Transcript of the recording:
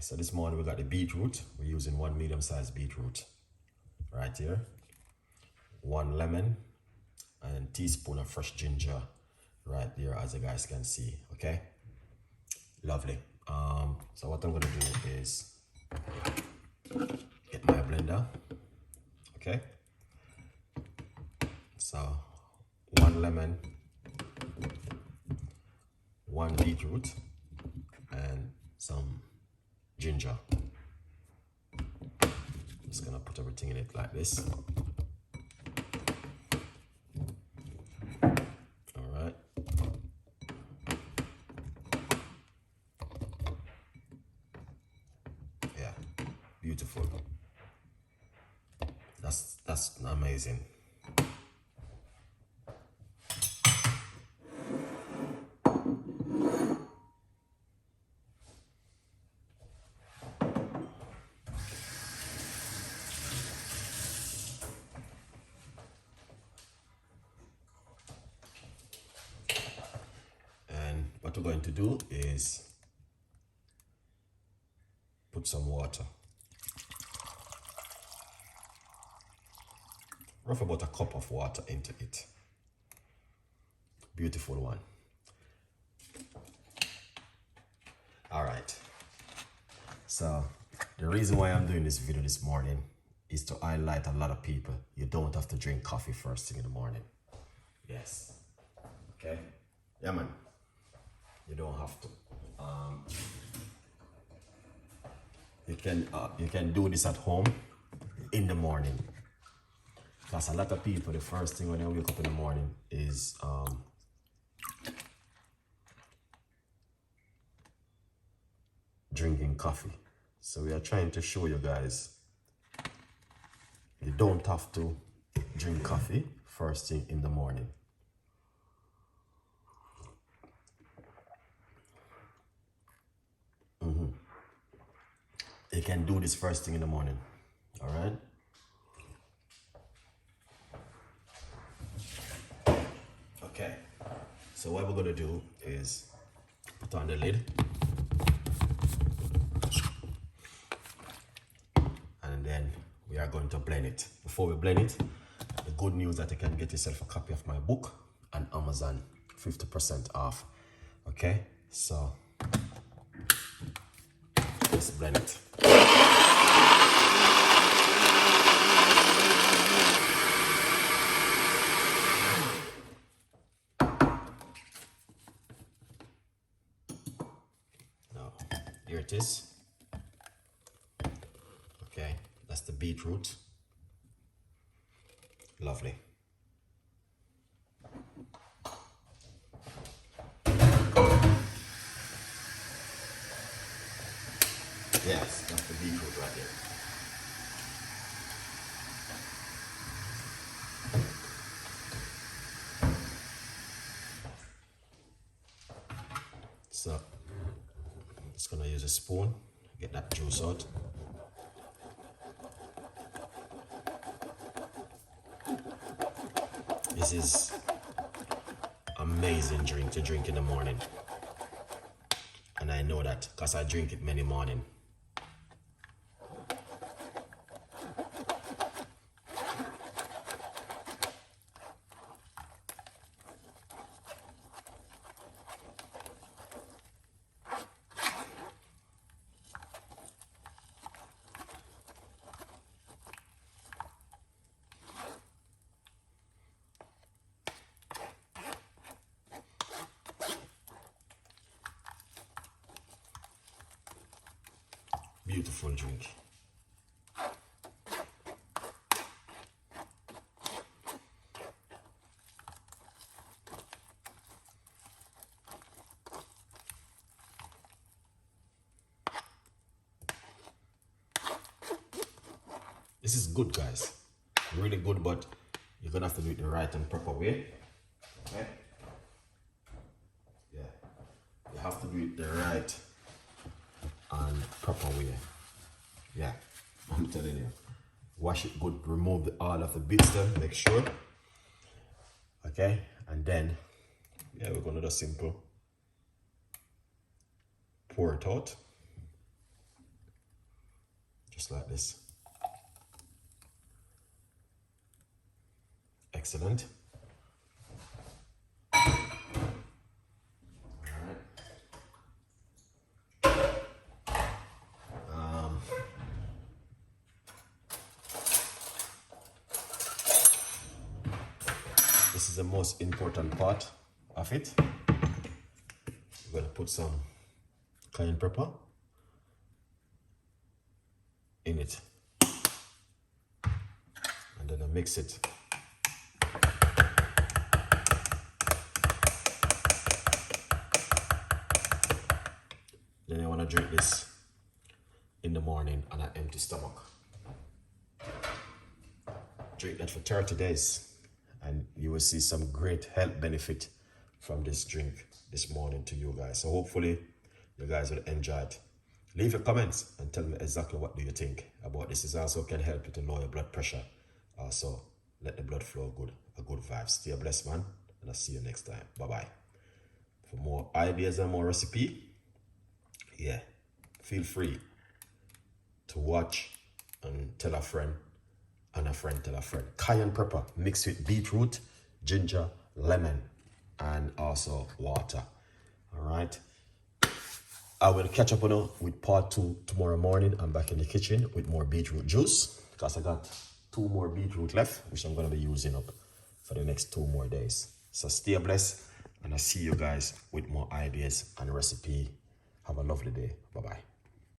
so this morning we got the beetroot. We're using 1 medium-sized beetroot right here, 1 lemon, and teaspoon of fresh ginger right there, as you guys can see. Okay, lovely. So what I'm gonna do is get my blender. Okay, so 1 lemon, 1 beetroot, and some ginger. Just gonna put everything in it like this. All right. Yeah, beautiful. That's amazing. What we're going to do is put some water, roughly about a cup of water into it. Beautiful one. All right, so the reason why I'm doing this video this morning is to highlight a lot of people. You don't have to drink coffee first thing in the morning. Yes. Okay. Yeah, man. You don't have to. You can do this at home in the morning. Because a lot of people, the first thing when they wake up in the morning is drinking coffee. So we are trying to show you guys you don't have to drink coffee first thing in the morning. You can do this first thing in the morning. All right. Okay. So what we're gonna do is put on the lid, and then we are going to blend it. Before we blend it, the good news that you can get yourself a copy of my book on Amazon, 50% off. Okay. So let's blend it. Now, here it is. Okay, that's the beetroot. Lovely. Yes, that's the beetroot right there. So, I'm just gonna use a spoon, get that juice out. This is amazing drink to drink in the morning. And I know that because I drink it many mornings. Beautiful drink. This is good, guys. Really good, but you're gonna have to do it the right and proper way. Okay? Yeah. You have to do it the right and proper way. Yeah, I'm telling you. Wash it good, remove all of the bits there, make sure. Okay, and then yeah, we're gonna just simple pour it out. just like this. Excellent. This is the most important part of it. We're gonna put some cayenne pepper in it, and then I mix it. Then I wanna drink this in the morning on an empty stomach. Drink that for 30 days. And you will see some great health benefit from this drink this morning to you guys. So hopefully you guys will enjoy it. Leave your comments and tell me exactly what do you think about this. This also can help you to lower your blood pressure. Also, let the blood flow good, a good vibe. Stay blessed, man. And I'll see you next time. Bye-bye. For more ideas and more recipe, yeah, feel free to watch and tell a friend. And a friend tell a friend. Cayenne pepper mixed with beetroot, ginger, lemon, and also water. All right. I will catch up on you with part 2 tomorrow morning. I'm back in the kitchen with more beetroot juice because I got 2 more beetroot left, which I'm going to be using up for the next 2 more days. So stay blessed, and I'll see you guys with more ideas and recipe. Have a lovely day. Bye-bye.